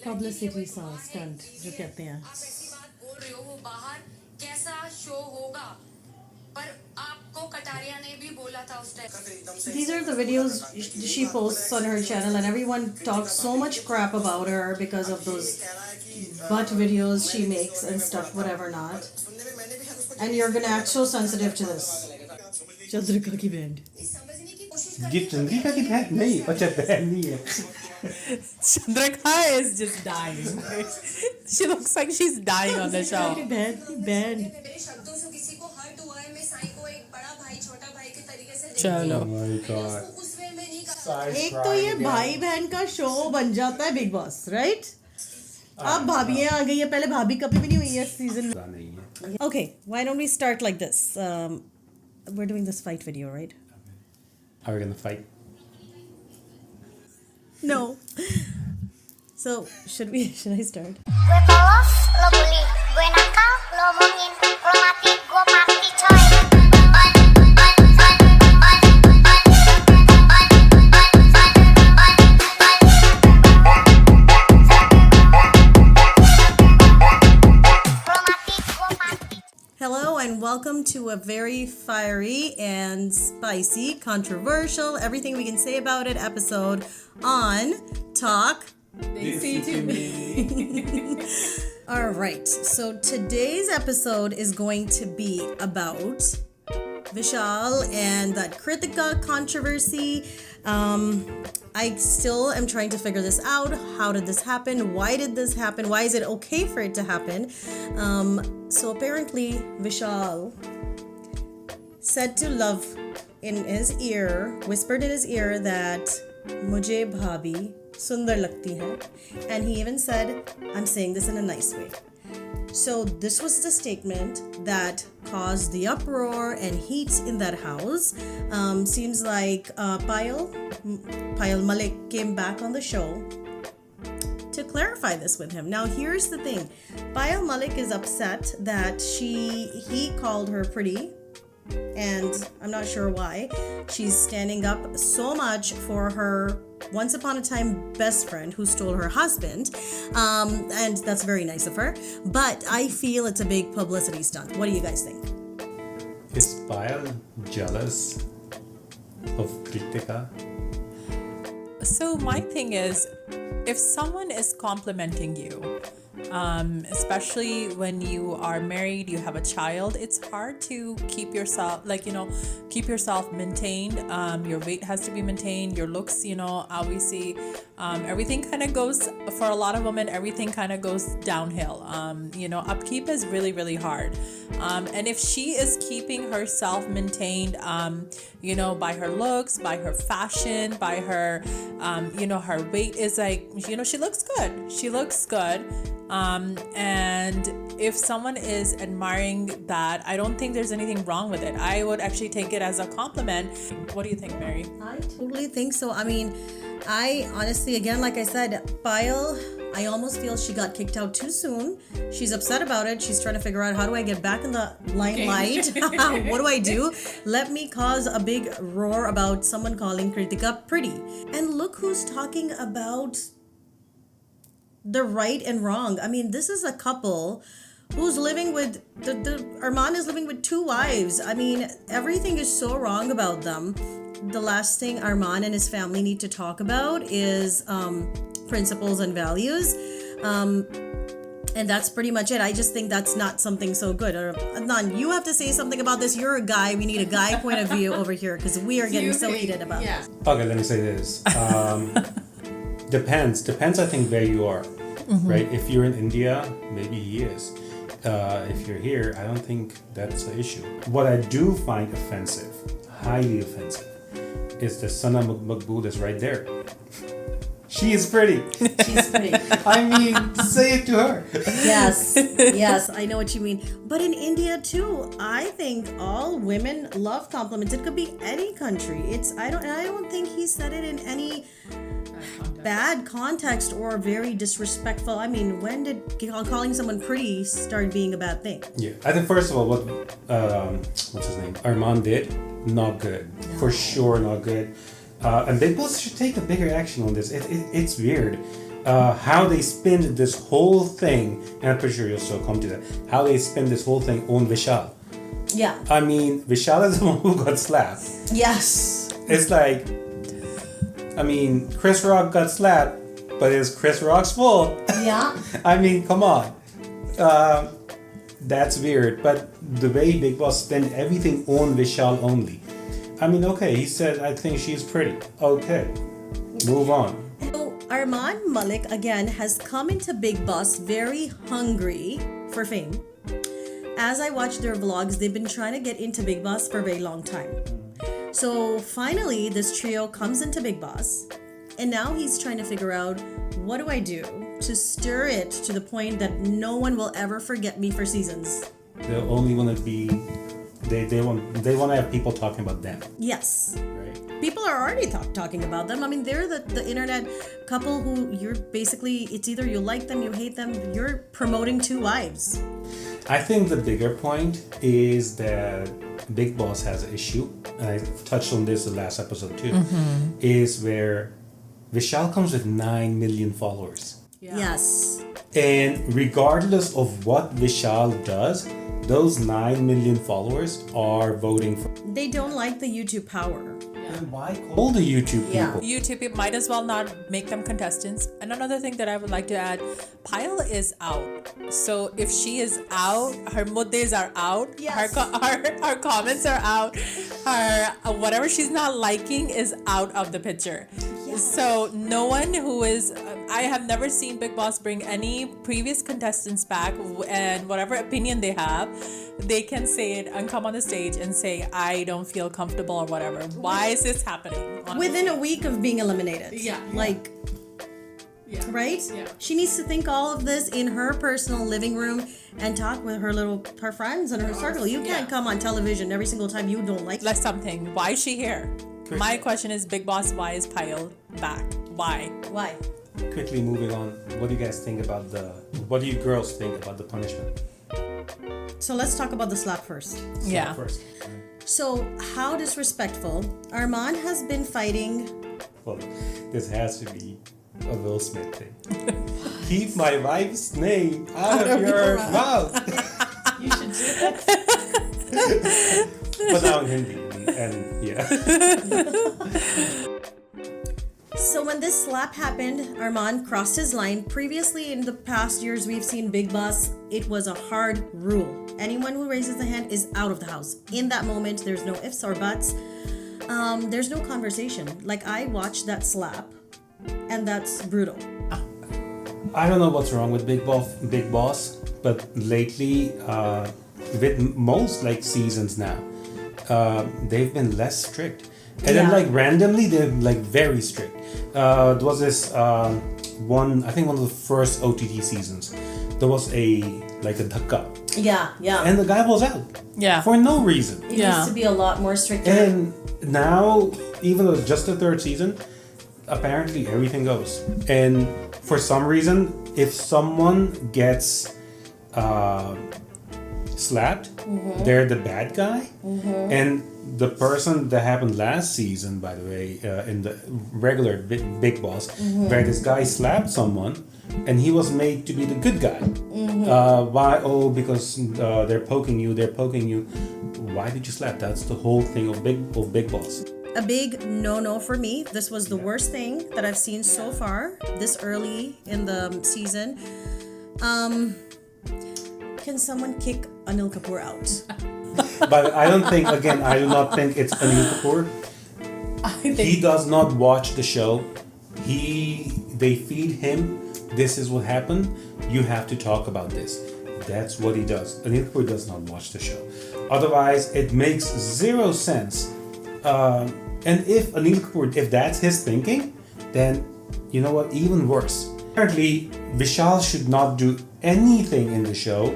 publicity stunt जो कहते हैं. आप ऐसी बात बोल रहे हो वो बाहर कैसा शो होगा पर आपको कटारिया ने भी बोला था उस time. These are the videos she posts on her channel, and everyone talks so much crap about her because of those butt videos she makes and stuff, whatever not. And you're gonna act so sensitive to this. Chandrika ki band. ये चंद्रिका की बहन नहीं, अच्छा बहन नहीं है. Chandrika is just dying. She looks like she's dying on the show. Band. मेरे शब्दों से किसी को हर्ट हुआ है मैं साई को एक बड़ा भाई छोटा भाई के तरीके से देखती चलो. Oh my God. हूं. उस वे में नहीं कर एक तो ये भाई बहन का शो बन जाता है बिग बॉस, राइट? अब भाभियां आ गई है, पहले भाभी कभी भी नहीं हुई है सीजन. नहीं है. Okay, why don't we start like this? We're doing this fight video, right? Are we gonna fight? No. So should I start? Gue polos, lo bully. Gue nakal, lo omongin. Lo mati, gue mati coy. Lo mati, gue mati. Hello and welcome to a very fiery and spicy, controversial, everything we can say about it episode on Talk. They see to me. All right, so today's episode is going to be about Vishal and that Kritika controversy. I still am trying to figure this out. How did this happen? Why did this happen? Why is it okay for it to happen? So apparently Vishal said to Love in his ear, whispered in his ear that Mujhe bhabhi sundar lagti hai. And he even said, I'm saying this in a nice way. So this was the statement that caused the uproar and heat in that house. Seems like Payal Malik came back on the show to clarify this with him. Now here's the thing. Payal Malik is upset that he called her pretty, and I'm not sure why. She's standing up so much for her once upon a time best friend who stole her husband, and that's very nice of her, but I feel it's a big publicity stunt. What do you guys think? Is Payal jealous of Kritika? So my thing is, if someone is complimenting you, especially when you are married, you have a child, it's hard to keep yourself, keep yourself maintained. Your weight has to be maintained, your looks, obviously, everything kind of goes, for a lot of women, everything kind of goes downhill. Upkeep is really, really hard. And if she is keeping herself maintained, by her looks, by her fashion, by her, her weight is she looks good. She looks good. And if someone is admiring that, I don't think there's anything wrong with it. I would actually take it as a compliment. What do you think, Mary? I totally think so. I mean, I honestly, again, like I said, Payal, I almost feel she got kicked out too soon. She's upset about it. She's trying to figure out, how do I get back in the limelight? What do I do? Let me cause a big roar about someone calling Kritika pretty. And look who's talking about the right and wrong. I mean, this is a couple who's living with, Armaan is living with two wives. I mean, everything is so wrong about them. The last thing Armaan and his family need to talk about is principles and values. And that's pretty much it. I just think that's not something so good. Adnan, you have to say something about this. You're a guy. We need a guy point of view over here because we are getting so heated about it. Okay, let me say this. Depends, I think, where you are, right? If you're in India, maybe he is. If you're here, I don't think that's an issue. What I do find offensive, highly offensive, is the Sana Maqbool is right there. She is pretty. She's pretty. I mean, say it to her. Yes, I know what you mean. But in India too, I think all women love compliments. It could be any country. I don't think he said it in any bad context or very disrespectful. I mean, when did calling someone pretty start being a bad thing? Yeah, I think first of all, what what's his name? Armaan did, not good. No. For sure, not good. And they both should take a bigger action on this. It's weird. how they spin this whole thing, and I'm pretty sure you'll still come to that, how they spin this whole thing on Vishal. Yeah. I mean, Vishal is the one who got slapped. Yes. It's like, I mean, Chris Rock got slapped, but it's Chris Rock's fault. Yeah. I mean, come on. That's weird. But the way Bigg Boss spent everything on Vishal only. I mean, okay, he said, I think she's pretty. Okay, move on. So Armaan Malik again has come into Bigg Boss very hungry for fame. As I watch their vlogs, they've been trying to get into Bigg Boss for a very long time. So finally, this trio comes into Bigg Boss, and now he's trying to figure out, what do I do to stir it to the point that no one will ever forget me for seasons? They only want to be, they want to have people talking about them, Yes. right? People are already talking about them. I mean, they're the internet couple who you're basically, it's either you like them, you hate them, you're promoting two wives. I think the bigger point is that Bigg Boss has an issue, and I touched on this the last episode too, is where Vishal comes with 9 million followers. Yeah. Yes. And regardless of what Vishal does, those 9 million followers are voting for. They don't like the YouTube power. Then why call the YouTube people? Yeah. YouTube, it might as well not make them contestants. And another thing that I would like to add, Pyle is out. So if she is out, her muddes are out. Yes. Her comments are out. Her whatever she's not liking is out of the picture. Yes. So no one who is, I have never seen Bigg Boss bring any previous contestants back, and whatever opinion they have, they can say it and come on the stage and say, I don't feel comfortable or whatever. Why is this happening? Within a week of being eliminated. Yeah. Like, Yeah. right? Yeah. She needs to think all of this in her personal living room and talk with her friends and her circle. You can't come on television every single time you don't like. Like something. Why is she here? My question is, Bigg Boss, why is Pyle back? Why? Why? Quickly moving on, what do you guys think about what do you girls think about the punishment? So let's talk about the slap first. Yeah. First. So how disrespectful. Armaan has been fighting. Well, this has to be a Will Smith thing. Keep my wife's name out of your mouth. You should do that. But now in Hindi, and yeah. So when this slap happened, Armaan crossed his line. Previously, in the past years, we've seen Bigg Boss. It was a hard rule. Anyone who raises a hand is out of the house. In that moment, there's no ifs or buts. There's no conversation. Like, I watched that slap, and that's brutal. I don't know what's wrong with Bigg Boss, but lately, with most like seasons now, they've been less strict. And then like randomly, they're like very strict. There was this one of the first OTT seasons. There was a dhakka. Yeah. And the guy was out. Yeah. For no reason. It needs to be a lot more strict. And now, even though it's just the third season, apparently everything goes. And for some reason, if someone gets slapped, they're the bad guy. And the person that happened last season, by the way, in the regular Bigg Boss, where this guy slapped someone, and he was made to be the good guy. Why? Oh, because they're poking you. Why did you slap? That's the whole thing of Bigg Boss. A big no-no for me. This was the worst thing that I've seen so far this early in the season. Can someone kick Anil Kapoor out? But I do not think it's Anil Kapoor. He does not watch the show. They feed him. This is what happened. You have to talk about this. That's what he does. Anil Kapoor does not watch the show. Otherwise, it makes zero sense. And if Anil Kapoor, if that's his thinking, then you know what? Even worse. Apparently, Vishal should not do anything in the show.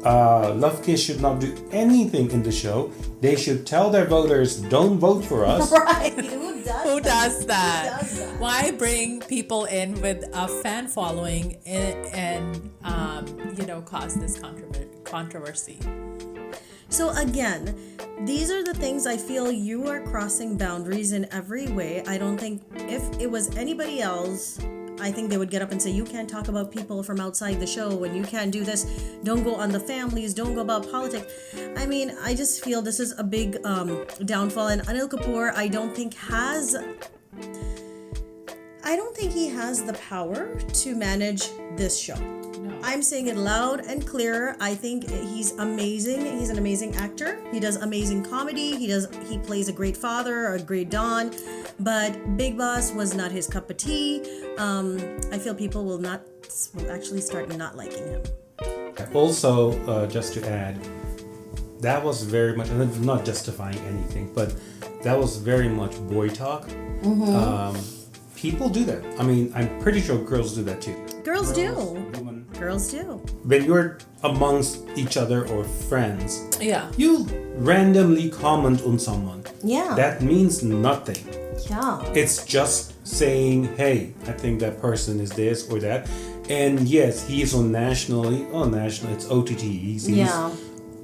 Love Kiss should not do anything in the show. They should tell their voters, don't vote for us. Right. Who does that? Why bring people in with a fan following and cause this controversy? So again, these are the things I feel you are crossing boundaries in every way. I don't think if it was anybody else, I think they would get up and say, you can't talk about people from outside the show and you can't do this. Don't go on the families. Don't go about politics. I mean, I just feel this is a big downfall. And Anil Kapoor, I don't think he has the power to manage this show. No. I'm saying it loud and clear. I think he's amazing. He's an amazing actor. He does amazing comedy. He plays a great father, a great Don. But Bigg Boss was not his cup of tea. I feel people will actually start not liking him. Also, just to add, that was very much, and it's not justifying anything, but that was very much boy talk. People do that. I mean, I'm pretty sure girls do that too. Girls do. Women. Girls do. When you're amongst each other or friends, Yeah. you randomly comment on someone. Yeah. That means nothing. Yeah. It's just saying, hey, I think that person is this or that. And yes, he is on national, it's OTT.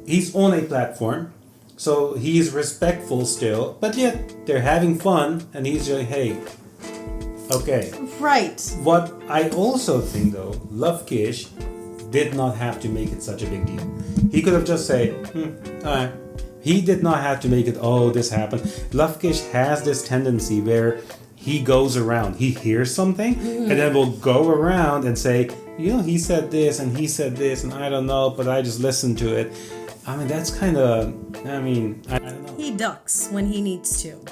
He's on a platform. So he's respectful still, but yet they're having fun and he's like, hey, okay. Right. What I also think though, Love Kish did not have to make it such a big deal. He could have just said, alright. He did not have to make it, oh, this happened. Love Kish has this tendency where he goes around, he hears something, and then will go around and say, he said this and he said this, and I don't know, but I just listened to it. I mean, that's kind of, I don't know. He ducks when he needs to.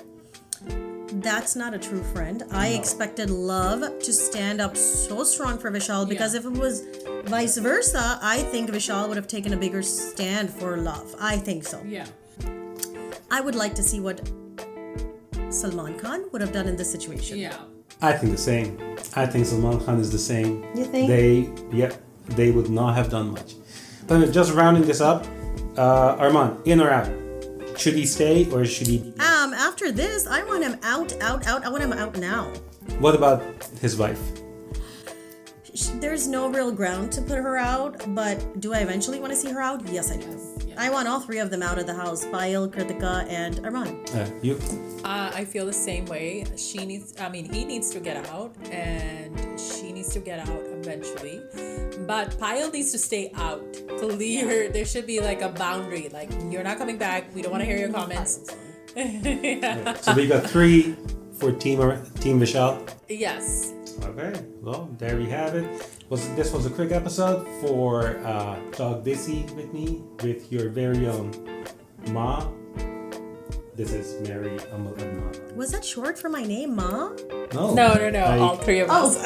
That's not a true friend. I expected Love to stand up so strong for Vishal because if it was vice versa, I think Vishal would have taken a bigger stand for Love. I think so. Yeah. I would like to see what Salman Khan would have done in this situation. Yeah. I think the same. I think Salman Khan is the same. You think? They would not have done much. But just rounding this up, Armaan, in or out? Should he stay or should he? After this, I want him out. I want him out now. What about his wife? There's no real ground to put her out, but do I eventually want to see her out? Yes, I do. Yeah. I want all three of them out of the house: Payal, Kritika, and Armaan. You? I feel the same way. He needs to get out, and she needs to get out eventually. But Payal needs to stay out. Clear. There should be like a boundary. Like, you're not coming back. We don't want to hear your comments. Yeah. So we got 3 for Team Vishal. Yes. Okay. Well, there we have it. This was a quick episode for Talk Desi with me, with your very own Ma. This is Mary Amal and Ma. Was that short for my name, Ma? No. All three of us.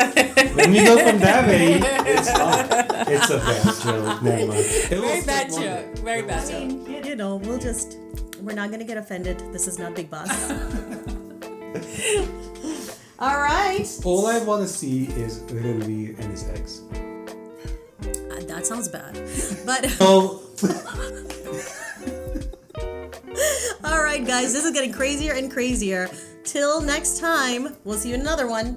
When we go from that way, it's fine. It's a bad joke. Never mind. Very bad joke. Very bad joke. We're not gonna get offended. This is not Bigg Boss. All right. All I want to see is Ranveer and his ex. That sounds bad. But Oh. all right, guys, this is getting crazier and crazier. Till next time, we'll see you in another one.